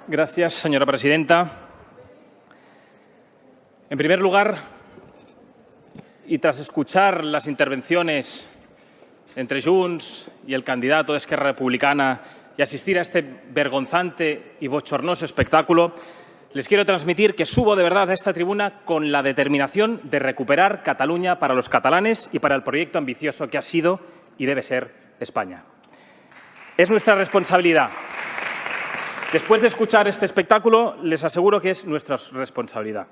Gracias, señora presidenta. En primer lugar, y tras escuchar las intervenciones entre Junts y el candidato de Esquerra Republicana y asistir a este vergonzante y bochornoso espectáculo, les quiero transmitir que subo de verdad a esta tribuna con la determinación de recuperar Cataluña para los catalanes y para el proyecto ambicioso que ha sido y debe ser España. Es nuestra responsabilidad. Después de escuchar este espectáculo, les aseguro que es nuestra responsabilidad,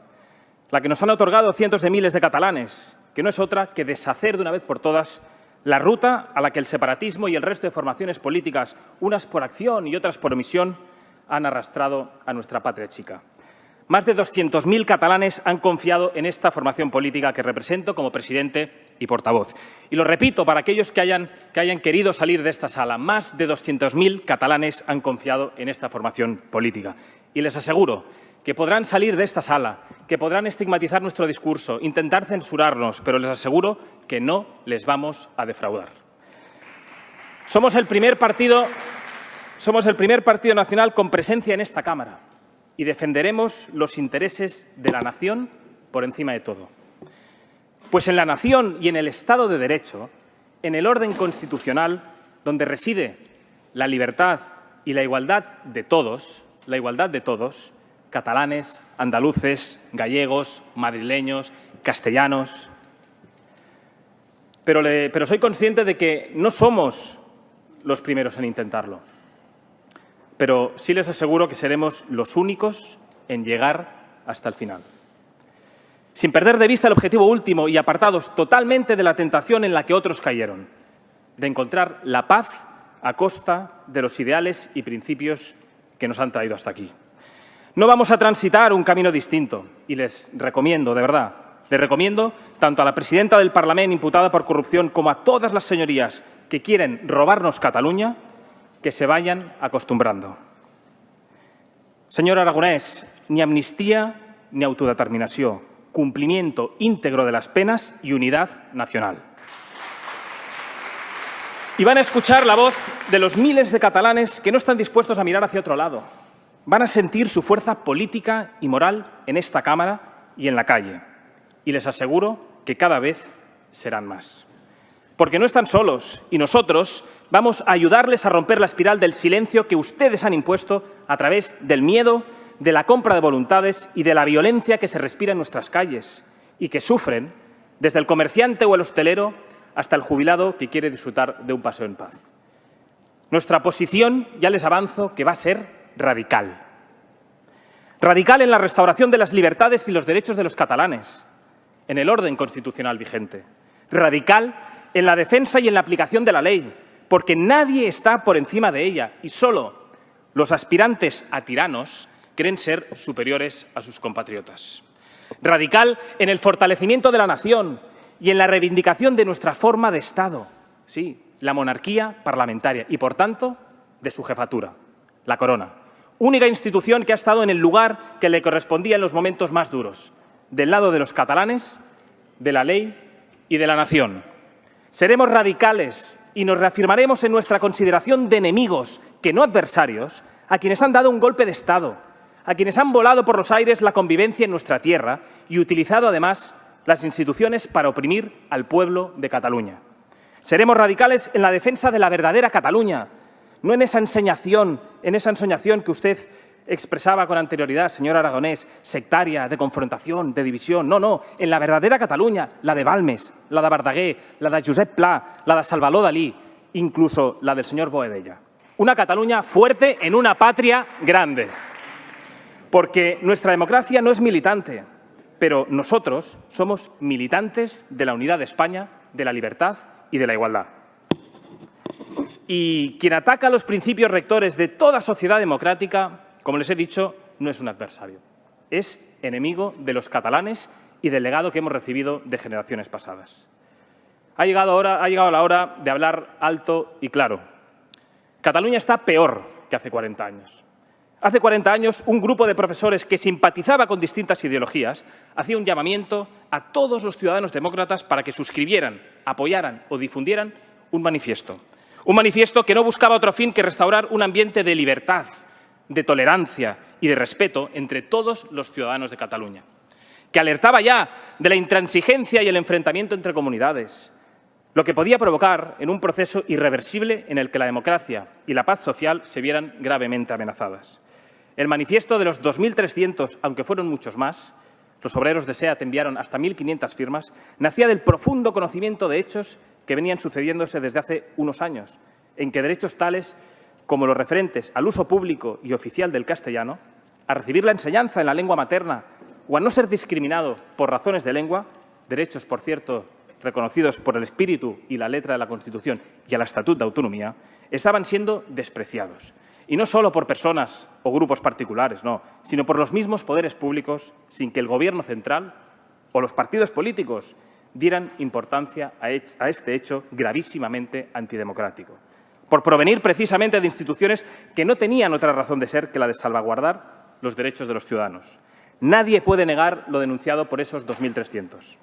la que nos han otorgado cientos de miles de catalanes, que no es otra que deshacer de una vez por todas la ruta a la que el separatismo y el resto de formaciones políticas, unas por acción y otras por omisión, han arrastrado a nuestra patria chica. Más de 200.000 catalanes han confiado en esta formación política que represento como presidente y portavoz. Y lo repito para aquellos que hayan querido salir de esta sala. Más de 200.000 catalanes han confiado en esta formación política. Y les aseguro que podrán salir de esta sala, que podrán estigmatizar nuestro discurso, intentar censurarnos, pero les aseguro que no les vamos a defraudar. Somos el primer partido nacional con presencia en esta Cámara y defenderemos los intereses de la nación por encima de todo. Pues en la nación y en el Estado de Derecho, en el orden constitucional, donde reside la libertad y la igualdad de todos, catalanes, andaluces, gallegos, madrileños, castellanos. Pero soy consciente de que no somos los primeros en intentarlo. Pero sí les aseguro que seremos los únicos en llegar hasta el final. Sin perder de vista el objetivo último y apartados totalmente de la tentación en la que otros cayeron, de encontrar la paz a costa de los ideales y principios que nos han traído hasta aquí. No vamos a transitar un camino distinto y les recomiendo, de verdad, les recomiendo tanto a la presidenta del Parlamento imputada por corrupción como a todas las señorías que quieren robarnos Cataluña, que se vayan acostumbrando. Senyor Aragonès, ni amnistía ni autodeterminació, cumplimiento íntegro de las penas y unidad nacional. Y van a escuchar la voz de los miles de catalanes que no están dispuestos a mirar hacia otro lado. Van a sentir su fuerza política y moral en esta Cámara y en la calle. Y les aseguro que cada vez serán más. Porque no están solos y nosotros vamos a ayudarles a romper la espiral del silencio que ustedes han impuesto a través del miedo, de la compra de voluntades y de la violencia que se respira en nuestras calles y que sufren desde el comerciante o el hostelero hasta el jubilado que quiere disfrutar de un paseo en paz. Nuestra posición, ya les avanzo, que va a ser radical. Radical en la restauración de las libertades y los derechos de los catalanes, en el orden constitucional vigente. Radical en la defensa y en la aplicación de la ley, porque nadie está por encima de ella y solo los aspirantes a tiranos creen ser superiores a sus compatriotas. Radical en el fortalecimiento de la nación y en la reivindicación de nuestra forma de Estado, sí, la monarquía parlamentaria y, por tanto, de su jefatura, la corona. Única institución que ha estado en el lugar que le correspondía en los momentos más duros, del lado de los catalanes, de la ley y de la nación. Seremos radicales y nos reafirmaremos en nuestra consideración de enemigos, que no adversarios, a quienes han dado un golpe de Estado, a quienes han volado por los aires la convivencia en nuestra tierra y utilizado además las instituciones para oprimir al pueblo de Cataluña. Seremos radicales en la defensa de la verdadera Cataluña, no en esa ensoñación que usted expresaba con anterioridad, señor Aragonès, sectaria, de confrontación, de división. No, en la verdadera Cataluña, la de Balmes, la de Verdaguer, la de Josep Pla, la de Salvador Dalí, incluso la del señor Boadella. Una Cataluña fuerte en una patria grande. Porque nuestra democracia no es militante, pero nosotros somos militantes de la unidad de España, de la libertad y de la igualdad. Y quien ataca los principios rectores de toda sociedad democrática, como les he dicho, no es un adversario. Es enemigo de los catalanes y del legado que hemos recibido de generaciones pasadas. Ha llegado la hora de hablar alto y claro. Cataluña está peor que hace 40 años. Hace 40 años, un grupo de profesores que simpatizaba con distintas ideologías hacía un llamamiento a todos los ciudadanos demócratas para que suscribieran, apoyaran o difundieran un manifiesto. Un manifiesto que no buscaba otro fin que restaurar un ambiente de libertad, de tolerancia y de respeto entre todos los ciudadanos de Cataluña, que alertaba ya de la intransigencia y el enfrentamiento entre comunidades, lo que podía provocar en un proceso irreversible en el que la democracia y la paz social se vieran gravemente amenazadas. El manifiesto de los 2.300, aunque fueron muchos más, los obreros de SEAT enviaron hasta 1.500 firmas, nacía del profundo conocimiento de hechos que venían sucediéndose desde hace unos años, en que derechos tales como los referentes al uso público y oficial del castellano, a recibir la enseñanza en la lengua materna o a no ser discriminado por razones de lengua, derechos, por cierto, reconocidos por el espíritu y la letra de la Constitución y al Estatut de Autonomía, estaban siendo despreciados. Y no solo por personas o grupos particulares, no, sino por los mismos poderes públicos, sin que el Gobierno central o los partidos políticos dieran importancia a este hecho gravísimamente antidemocrático, por provenir precisamente de instituciones que no tenían otra razón de ser que la de salvaguardar los derechos de los ciudadanos. Nadie puede negar lo denunciado por esos 2.300.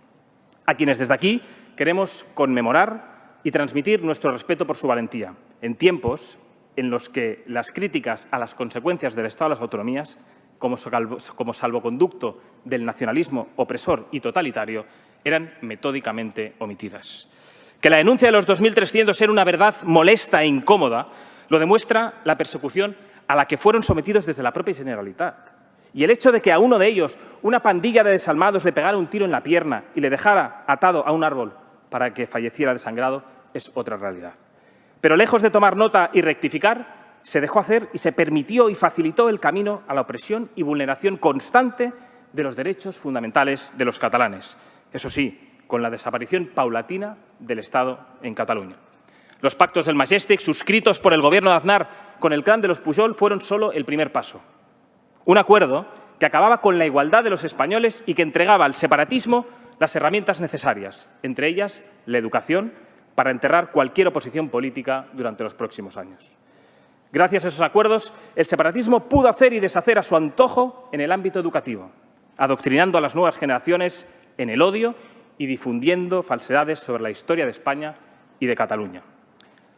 A quienes desde aquí queremos conmemorar y transmitir nuestro respeto por su valentía, en tiempos en los que las críticas a las consecuencias del Estado de las autonomías, como salvoconducto del nacionalismo opresor y totalitario, eran metódicamente omitidas. Que la denuncia de los 2.300 era una verdad molesta e incómoda lo demuestra la persecución a la que fueron sometidos desde la propia Generalitat. Y el hecho de que a uno de ellos una pandilla de desalmados le pegara un tiro en la pierna y le dejara atado a un árbol para que falleciera desangrado es otra realidad. Pero lejos de tomar nota y rectificar, se dejó hacer y se permitió y facilitó el camino a la opresión y vulneración constante de los derechos fundamentales de los catalanes. Eso sí, con la desaparición paulatina del Estado en Cataluña. Los pactos del Majestic, suscritos por el Gobierno de Aznar con el clan de los Pujol, fueron solo el primer paso. Un acuerdo que acababa con la igualdad de los españoles y que entregaba al separatismo las herramientas necesarias, entre ellas la educación, para enterrar cualquier oposición política durante los próximos años. Gracias a esos acuerdos, el separatismo pudo hacer y deshacer a su antojo en el ámbito educativo, adoctrinando a las nuevas generaciones en el odio y difundiendo falsedades sobre la historia de España y de Cataluña.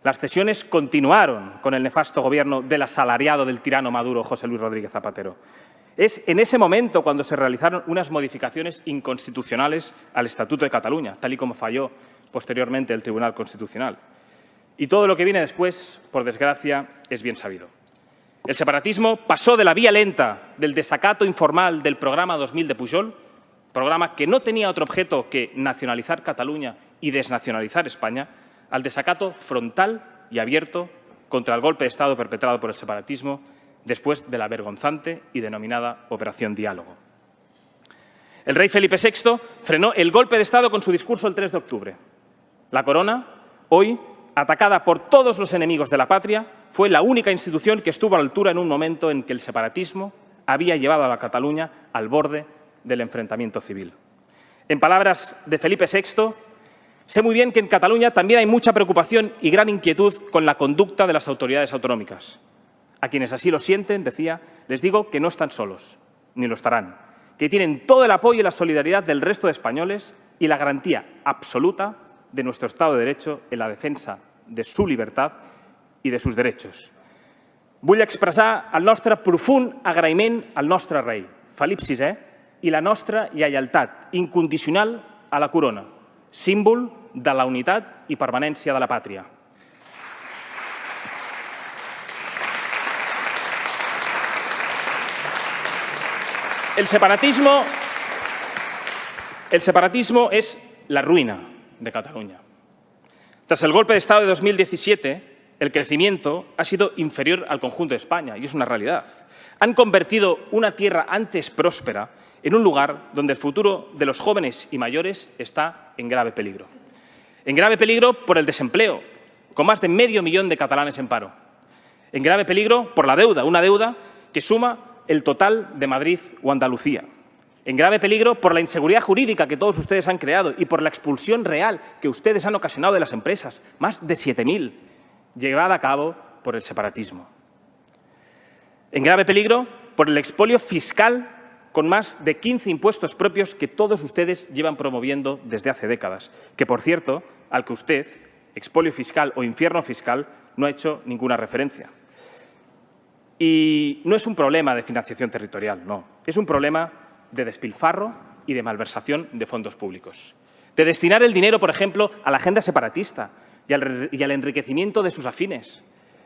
Las cesiones continuaron con el nefasto gobierno del asalariado del tirano Maduro, José Luis Rodríguez Zapatero. Es en ese momento cuando se realizaron unas modificaciones inconstitucionales al Estatuto de Cataluña, tal y como falló posteriormente el Tribunal Constitucional. Y todo lo que viene después, por desgracia, es bien sabido. El separatismo pasó de la vía lenta del desacato informal del programa 2000 de Pujol, programa que no tenía otro objeto que nacionalizar Cataluña y desnacionalizar España, al desacato frontal y abierto contra el golpe de Estado perpetrado por el separatismo después de la vergonzante y denominada Operación Diálogo. El rey Felipe VI frenó el golpe de Estado con su discurso el 3 de octubre. La corona, hoy atacada por todos los enemigos de la patria, fue la única institución que estuvo a la altura en un momento en que el separatismo había llevado a la Cataluña al borde del enfrentamiento civil. En palabras de Felipe VI, sé muy bien que en Cataluña también hay mucha preocupación y gran inquietud con la conducta de las autoridades autonómicas. A quienes así lo sienten, decía, les digo que no están solos, ni lo estarán, que tienen todo el apoyo y la solidaridad del resto de españoles y la garantía absoluta de nuestro Estado de Derecho en la defensa de su libertad i de sus derechos. Vull expressar el nostre profund agraïment al nostre rei, Felip VI, i la nostra lleialtat incondicional a la corona, símbol de la unitat i permanència de la pàtria. El separatismo es la ruina de Cataluña. Tras el golpe de Estado de 2017, el crecimiento ha sido inferior al conjunto de España, y es una realidad. Han convertido una tierra antes próspera en un lugar donde el futuro de los jóvenes y mayores está en grave peligro. En grave peligro por el desempleo, con más de medio millón de catalanes en paro. En grave peligro por la deuda, una deuda que suma el total de Madrid o Andalucía. En grave peligro por la inseguridad jurídica que todos ustedes han creado y por la expulsión real que ustedes han ocasionado de las empresas, más de 7.000, llevada a cabo por el separatismo. En grave peligro por el expolio fiscal con más de 15 impuestos propios que todos ustedes llevan promoviendo desde hace décadas, que, por cierto, al que usted, expolio fiscal o infierno fiscal, no ha hecho ninguna referencia. Y no es un problema de financiación territorial, no. Es un problema de despilfarro y de malversación de fondos públicos. De destinar el dinero, por ejemplo, a la agenda separatista y al enriquecimiento de sus afines.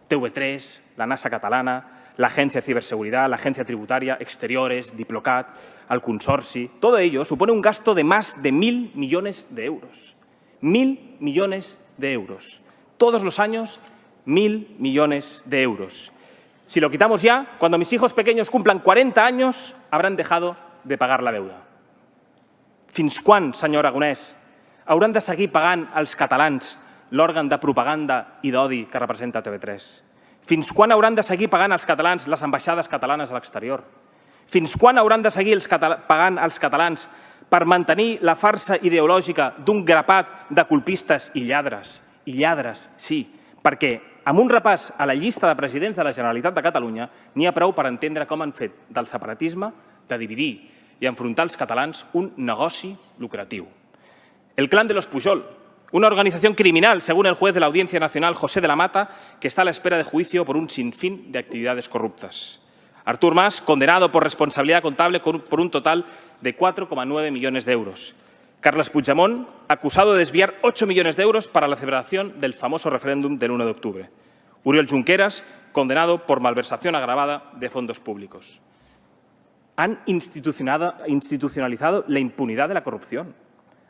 TV3, la NASA catalana, la Agencia de Ciberseguridad, la Agencia Tributaria, Exteriores, Diplocat, el Consorci. Todo ello supone un gasto de más de 1.000 millones de euros. 1.000 millones de euros. Todos los años, 1.000 millones de euros. Si lo quitamos ya, cuando mis hijos pequeños cumplan 40 años, habrán dejado de pagar la deuda. Fins quan, senyor Aragonès, hauran de seguir pagant als catalans l'òrgan de propaganda i d'odi que representa TV3? Fins quan hauran de seguir pagant als catalans les ambaixades catalanes a l'exterior? Fins quan hauran de seguir pagant als catalans per mantenir la farsa ideològica d'un grapat de colpistes i lladres? I lladres, sí, perquè amb un repàs a la llista de presidents de la Generalitat de Catalunya n'hi ha prou per entendre com han fet del separatisme, de dividir y enfrentar als catalans un negoci lucratiu. El clan de los Pujol, una organización criminal, según el juez de la Audiencia Nacional, José de la Mata, que está a la espera de juicio por un sinfín de actividades corruptas. Artur Mas, condenado por responsabilidad contable por un total de 4,9 millones de euros. Carles Puigdemont, acusado de desviar 8 millones de euros para la celebración del famoso referéndum del 1 de octubre. Oriol Junqueras, condenado por malversación agravada de fondos públicos. Han institucionalizado la impunidad de la corrupción,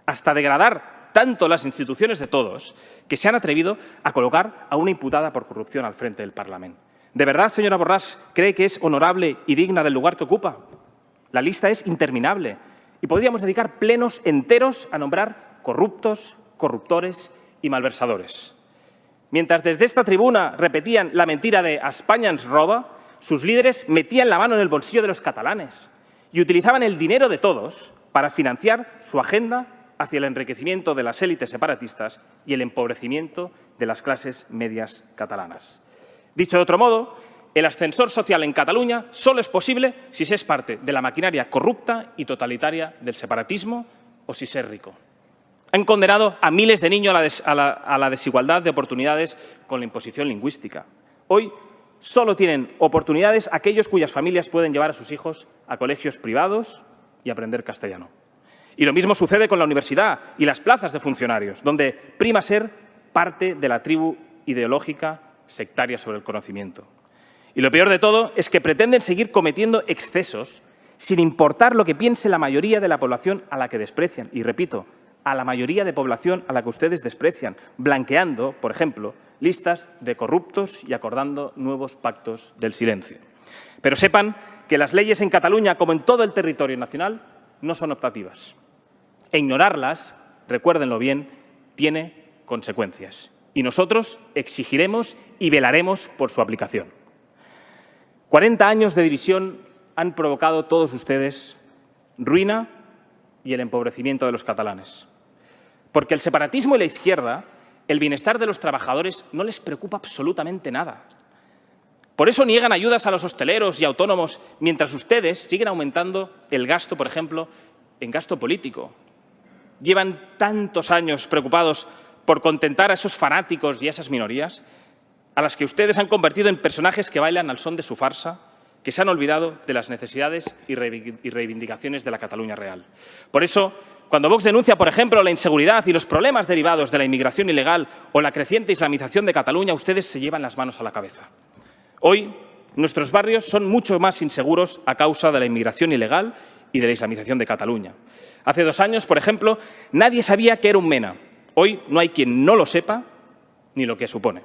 hasta degradar tanto las instituciones de todos que se han atrevido a colocar a una imputada por corrupción al frente del Parlamento. ¿De verdad, señora Borràs, cree que es honorable y digna del lugar que ocupa? La lista es interminable y podríamos dedicar plenos enteros a nombrar corruptos, corruptores y malversadores. Mientras desde esta tribuna repetían la mentira de «a España ens roba», sus líderes metían la mano en el bolsillo de los catalanes y utilizaban el dinero de todos para financiar su agenda hacia el enriquecimiento de las élites separatistas y el empobrecimiento de las clases medias catalanas. Dicho de otro modo, el ascensor social en Cataluña solo es posible si se es parte de la maquinaria corrupta y totalitaria del separatismo o si se es rico. Han condenado a miles de niños a la desigualdad de oportunidades con la imposición lingüística. Hoy solo tienen oportunidades aquellos cuyas familias pueden llevar a sus hijos a colegios privados y aprender castellano. Y lo mismo sucede con la universidad y las plazas de funcionarios, donde prima ser parte de la tribu ideológica sectaria sobre el conocimiento. Y lo peor de todo es que pretenden seguir cometiendo excesos sin importar lo que piense la mayoría de la población a la que desprecian. Y repito, a la mayoría de población a la que ustedes desprecian, blanqueando, por ejemplo, listas de corruptos y acordando nuevos pactos del silencio. Pero sepan que las leyes en Cataluña, como en todo el territorio nacional, no son optativas. E ignorarlas, recuérdenlo bien, tiene consecuencias. Y nosotros exigiremos y velaremos por su aplicación. 40 años de división han provocado todos ustedes ruina y el empobrecimiento de los catalanes. Porque el separatismo y la izquierda, el bienestar de los trabajadores no les preocupa absolutamente nada. Por eso niegan ayudas a los hosteleros y autónomos, mientras ustedes siguen aumentando el gasto, por ejemplo, en gasto político. Llevan tantos años preocupados por contentar a esos fanáticos y a esas minorías, a las que ustedes han convertido en personajes que bailan al son de su farsa, que se han olvidado de las necesidades y reivindicaciones de la Cataluña real. Por eso, cuando Vox denuncia, por ejemplo, la inseguridad y los problemas derivados de la inmigración ilegal o la creciente islamización de Cataluña, ustedes se llevan las manos a la cabeza. Hoy, nuestros barrios son mucho más inseguros a causa de la inmigración ilegal y de la islamización de Cataluña. Hace 2 años, por ejemplo, nadie sabía qué era un MENA. Hoy no hay quien no lo sepa ni lo que supone.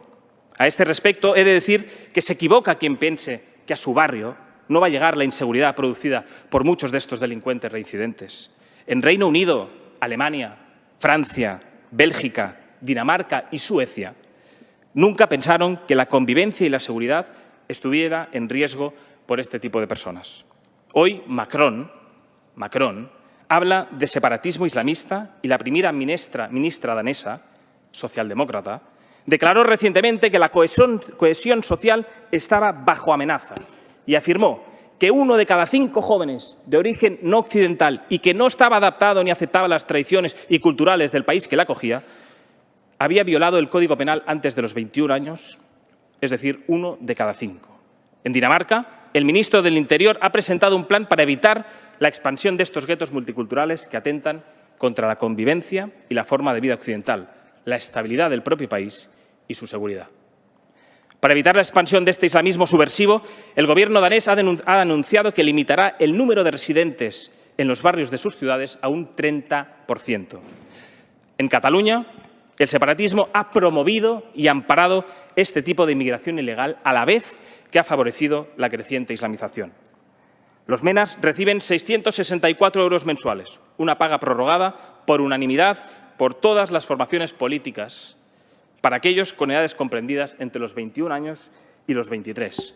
A este respecto, he de decir que se equivoca quien piense que a su barrio no va a llegar la inseguridad producida por muchos de estos delincuentes reincidentes. En Reino Unido, Alemania, Francia, Bélgica, Dinamarca y Suecia nunca pensaron que la convivencia y la seguridad estuviera en riesgo por este tipo de personas. Hoy Macron habla de separatismo islamista y la primera ministra danesa, socialdemócrata, declaró recientemente que la cohesión social estaba bajo amenaza y afirmó que 1 de cada 5 jóvenes de origen no occidental y que no estaba adaptado ni aceptaba las tradiciones y culturales del país que la acogía, había violado el Código Penal antes de los 21 años, es decir, 1 de cada 5. En Dinamarca, el ministro del Interior ha presentado un plan para evitar la expansión de estos guetos multiculturales que atentan contra la convivencia y la forma de vida occidental, la estabilidad del propio país y su seguridad. Para evitar la expansión de este islamismo subversivo, el Gobierno danés ha anunciado que limitará el número de residentes en los barrios de sus ciudades a un 30%. En Cataluña, el separatismo ha promovido y amparado este tipo de inmigración ilegal a la vez que ha favorecido la creciente islamización. Los menas reciben 664 euros mensuales, una paga prorrogada por unanimidad por todas las formaciones políticas para aquellos con edades comprendidas entre los 21 años y los 23.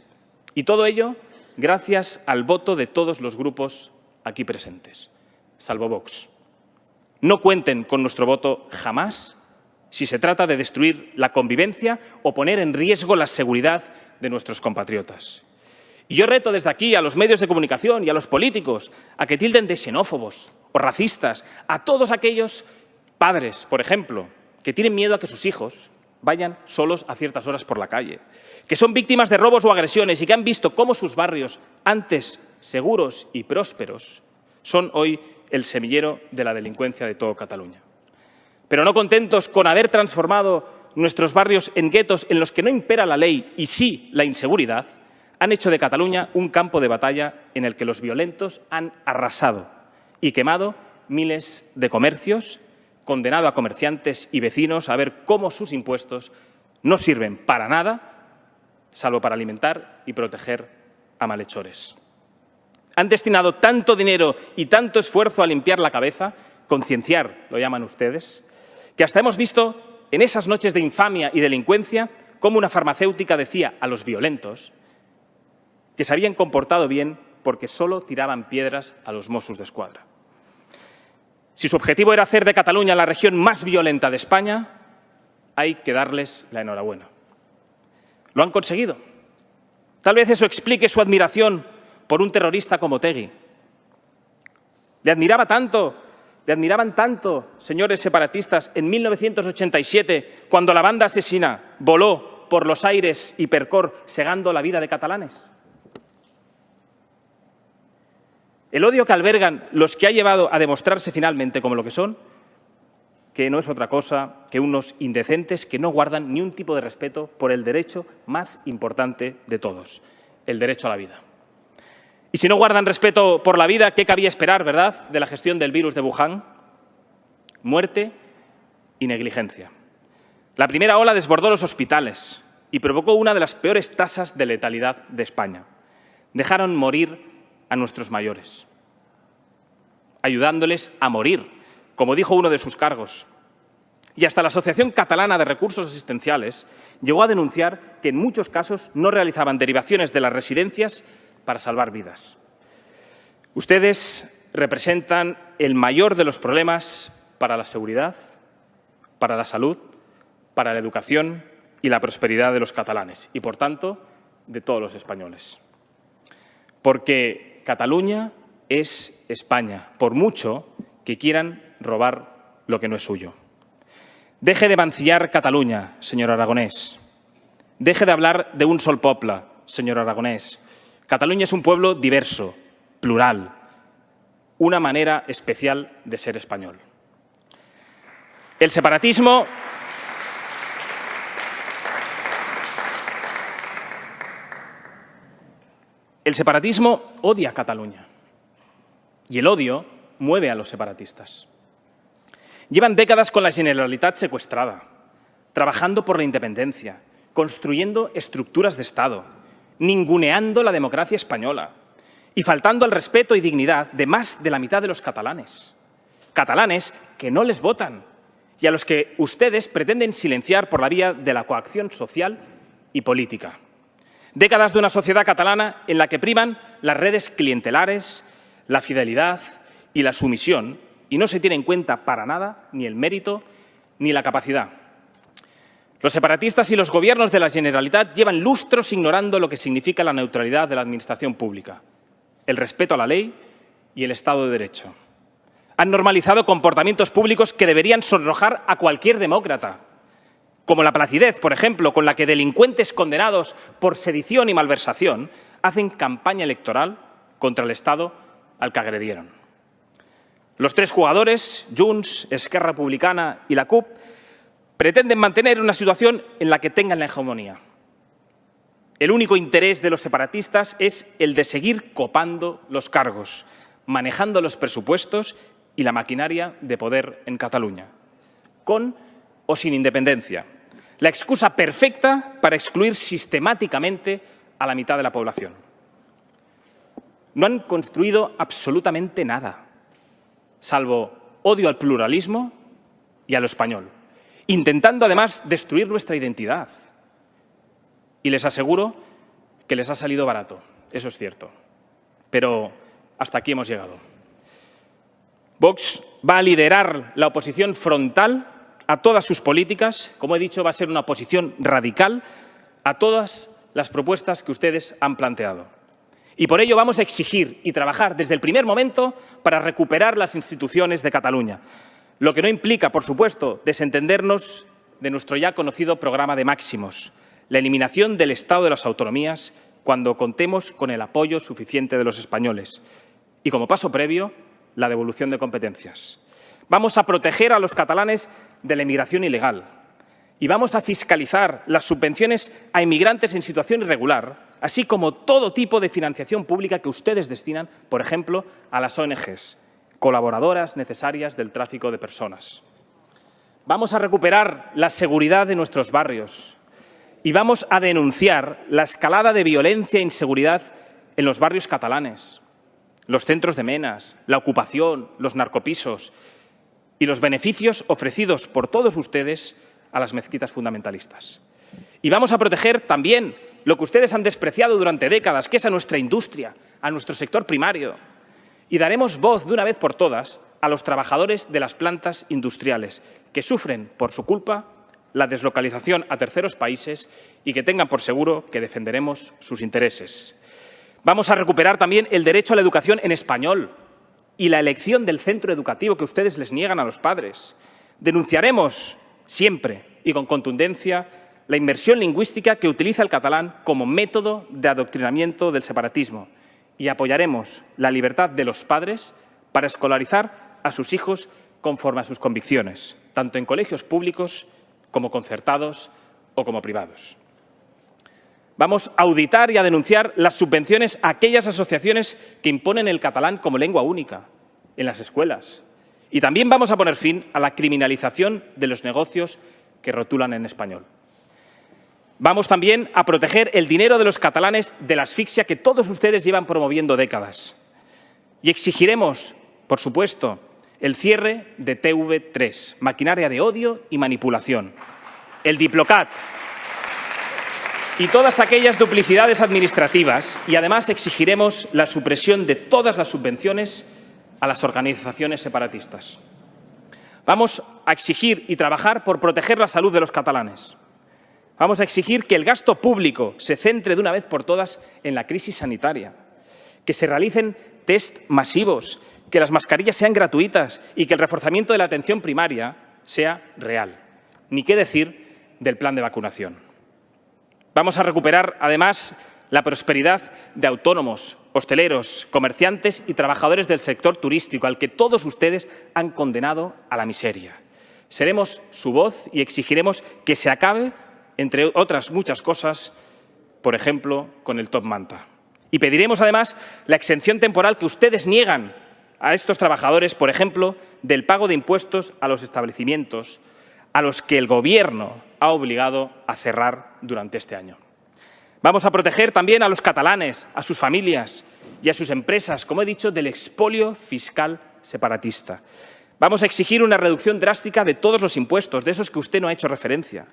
Y todo ello gracias al voto de todos los grupos aquí presentes, salvo Vox. No cuenten con nuestro voto jamás si se trata de destruir la convivencia o poner en riesgo la seguridad de nuestros compatriotas. Y yo reto desde aquí a los medios de comunicación y a los políticos a que tilden de xenófobos o racistas a todos aquellos padres, por ejemplo, que tienen miedo a que sus hijos vayan solos a ciertas horas por la calle, que son víctimas de robos o agresiones y que han visto cómo sus barrios, antes seguros y prósperos, son hoy el semillero de la delincuencia de toda Cataluña. Pero no contentos con haber transformado nuestros barrios en guetos en los que no impera la ley y sí la inseguridad, han hecho de Cataluña un campo de batalla en el que los violentos han arrasado y quemado miles de comercios, condenado a comerciantes y vecinos a ver cómo sus impuestos no sirven para nada, salvo para alimentar y proteger a malhechores. Han destinado tanto dinero y tanto esfuerzo a limpiar la cabeza, concienciar, lo llaman ustedes, que hasta hemos visto en esas noches de infamia y delincuencia cómo una farmacéutica decía a los violentos que se habían comportado bien porque solo tiraban piedras a los Mossos d'Esquadra. Si su objetivo era hacer de Cataluña la región más violenta de España, hay que darles la enhorabuena. Lo han conseguido. Tal vez eso explique su admiración por un terrorista como Otegi. Le admiraban tanto, señores separatistas, en 1987, cuando la banda asesina voló por los aires Hipercor, segando la vida de catalanes. El odio que albergan los que ha llevado a demostrarse finalmente como lo que son, que no es otra cosa que unos indecentes que no guardan ni un tipo de respeto por el derecho más importante de todos, el derecho a la vida. Y si no guardan respeto por la vida, ¿qué cabía esperar, verdad, de la gestión del virus de Wuhan? Muerte y negligencia. La primera ola desbordó los hospitales y provocó una de las peores tasas de letalidad de España. Dejaron morir a nuestros mayores, ayudándoles a morir, como dijo uno de sus cargos. Y hasta la Asociación Catalana de Recursos Asistenciales llegó a denunciar que en muchos casos no realizaban derivaciones de las residencias para salvar vidas. Ustedes representan el mayor de los problemas para la seguridad, para la salud, para la educación y la prosperidad de los catalanes y, por tanto, de todos los españoles. Porque Cataluña es España, por mucho que quieran robar lo que no es suyo. Deje de mancillar Cataluña, señor Aragonès. Deje de hablar de un sol poble, señor Aragonès. Cataluña es un pueblo diverso, plural, una manera especial de ser español. El separatismo odia a Cataluña y el odio mueve a los separatistas. Llevan décadas con la Generalitat secuestrada, trabajando por la independencia, construyendo estructuras de Estado, ninguneando la democracia española y faltando al respeto y dignidad de más de la mitad de los catalanes. Catalanes que no les votan y a los que ustedes pretenden silenciar por la vía de la coacción social y política. Décadas de una sociedad catalana en la que priman las redes clientelares, la fidelidad y la sumisión y no se tiene en cuenta para nada ni el mérito ni la capacidad. Los separatistas y los gobiernos de la Generalitat llevan lustros ignorando lo que significa la neutralidad de la administración pública, el respeto a la ley y el Estado de Derecho. Han normalizado comportamientos públicos que deberían sonrojar a cualquier demócrata. como la placidez, por ejemplo, con la que delincuentes condenados por sedición y malversación hacen campaña electoral contra el Estado al que agredieron. Los tres jugadores, Junts, Esquerra Republicana y la CUP, pretenden mantener una situación en la que tengan la hegemonía. El único interés de los separatistas es el de seguir copando los cargos, manejando los presupuestos y la maquinaria de poder en Cataluña, con o sin independencia. La excusa perfecta para excluir sistemáticamente a la mitad de la población. No han construido absolutamente nada, salvo odio al pluralismo y a lo español, intentando además destruir nuestra identidad. Y les aseguro que les ha salido barato, eso es cierto. Pero hasta aquí hemos llegado. Vox va a liderar la oposición frontal a todas sus políticas. Como he dicho, va a ser una oposición radical a todas las propuestas que ustedes han planteado. Y por ello vamos a exigir y trabajar desde el primer momento para recuperar las instituciones de Cataluña, lo que no implica, por supuesto, desentendernos de nuestro ya conocido programa de máximos, la eliminación del Estado de las autonomías cuando contemos con el apoyo suficiente de los españoles y, como paso previo, la devolución de competencias. Vamos a proteger a los catalanes de la inmigración ilegal y vamos a fiscalizar las subvenciones a inmigrantes en situación irregular, así como todo tipo de financiación pública que ustedes destinan, por ejemplo, a las ONGs, colaboradoras necesarias del tráfico de personas. Vamos a recuperar la seguridad de nuestros barrios y vamos a denunciar la escalada de violencia e inseguridad en los barrios catalanes, los centros de menas, la ocupación, los narcopisos y los beneficios ofrecidos por todos ustedes a las mezquitas fundamentalistas. Y vamos a proteger también lo que ustedes han despreciado durante décadas, que es a nuestra industria, a nuestro sector primario. Y daremos voz de una vez por todas a los trabajadores de las plantas industriales, que sufren por su culpa la deslocalización a terceros países y que tengan por seguro que defenderemos sus intereses. Vamos a recuperar también el derecho a la educación en español y la elección del centro educativo que ustedes les niegan a los padres. Denunciaremos siempre y con contundencia la inmersión lingüística que utiliza el catalán como método de adoctrinamiento del separatismo y apoyaremos la libertad de los padres para escolarizar a sus hijos conforme a sus convicciones, tanto en colegios públicos como concertados o como privados. Vamos a auditar y a denunciar las subvenciones a aquellas asociaciones que imponen el catalán como lengua única en las escuelas. Y también vamos a poner fin a la criminalización de los negocios que rotulan en español. Vamos también a proteger el dinero de los catalanes de la asfixia que todos ustedes llevan promoviendo décadas. Y exigiremos, por supuesto, el cierre de TV3, maquinaria de odio y manipulación, el Diplocat y todas aquellas duplicidades administrativas. Y además exigiremos la supresión de todas las subvenciones a las organizaciones separatistas. Vamos a exigir y trabajar por proteger la salud de los catalanes. Vamos a exigir que el gasto público se centre de una vez por todas en la crisis sanitaria, que se realicen test masivos, que las mascarillas sean gratuitas y que el reforzamiento de la atención primaria sea real. Ni qué decir del plan de vacunación. Vamos a recuperar, además, la prosperidad de autónomos, hosteleros, comerciantes y trabajadores del sector turístico, al que todos ustedes han condenado a la miseria. Seremos su voz y exigiremos que se acabe, entre otras muchas cosas, por ejemplo, con el top manta. Y pediremos, además, la exención temporal que ustedes niegan a estos trabajadores, por ejemplo, del pago de impuestos a los establecimientos a los que el Gobierno ha obligado a cerrar durante este año. Vamos a proteger también a los catalanes, a sus familias y a sus empresas, como he dicho, del expolio fiscal separatista. Vamos a exigir una reducción drástica de todos los impuestos, de esos que usted no ha hecho referencia,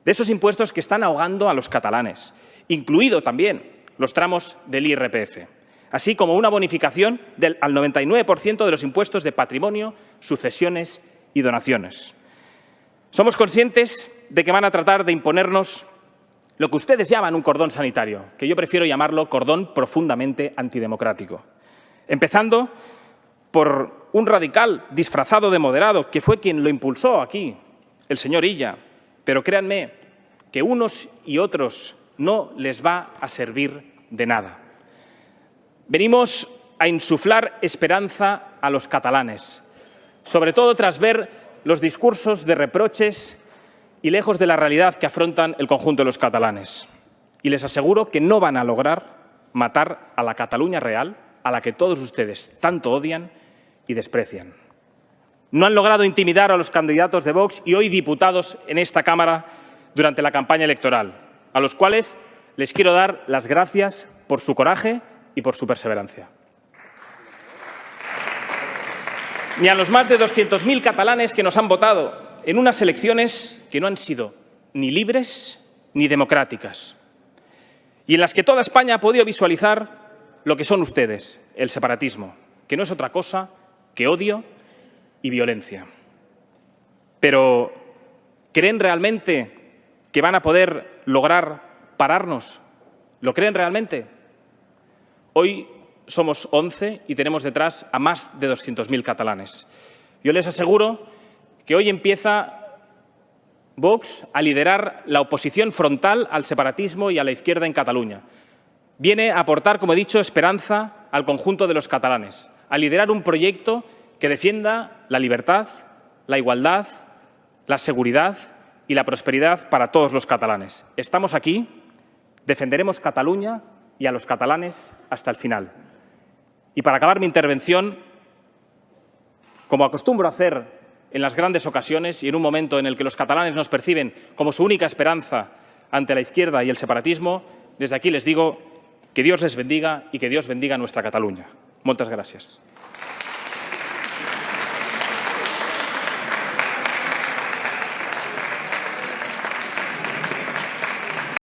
de esos impuestos que están ahogando a los catalanes, incluido también los tramos del IRPF, así como una bonificación al 99% de los impuestos de patrimonio, sucesiones y donaciones. Somos conscientes de que van a tratar de imponernos lo que ustedes llaman un cordón sanitario, que yo prefiero llamarlo cordón profundamente antidemocrático. Empezando por un radical disfrazado de moderado, que fue quien lo impulsó aquí, el señor Illa, Pero créanme que unos y otros no les va a servir de nada. Venimos a insuflar esperanza a los catalanes, sobre todo tras ver los discursos de reproches y lejos de la realidad que afrontan el conjunto de los catalanes. Y les aseguro que no van a lograr matar a la Cataluña real, a la que todos ustedes tanto odian y desprecian. No han logrado intimidar a los candidatos de Vox y hoy diputados en esta Cámara durante la campaña electoral, a los cuales les quiero dar las gracias por su coraje y por su perseverancia. Ni a los más de 200.000 catalanes que nos han votado en unas elecciones que no han sido ni libres ni democráticas y en las que toda España ha podido visualizar lo que son ustedes, el separatismo, que no es otra cosa que odio y violencia. Pero, ¿creen realmente que van a poder lograr pararnos? ¿Lo creen realmente? Hoy somos 11 y tenemos detrás a más de 200.000 catalanes. Yo les aseguro que hoy empieza Vox a liderar la oposición frontal al separatismo y a la izquierda en Cataluña. Viene a aportar, como he dicho, esperanza al conjunto de los catalanes, a liderar un proyecto que defienda la libertad, la igualdad, la seguridad y la prosperidad para todos los catalanes. Estamos aquí, defenderemos Cataluña y a los catalanes hasta el final. Y para acabar mi intervención, como acostumbro a hacer en las grandes ocasiones y en un momento en el que los catalanes nos perciben como su única esperanza ante la izquierda y el separatismo, desde aquí les digo que Dios les bendiga y que Dios bendiga nuestra Cataluña. Moltes gràcies.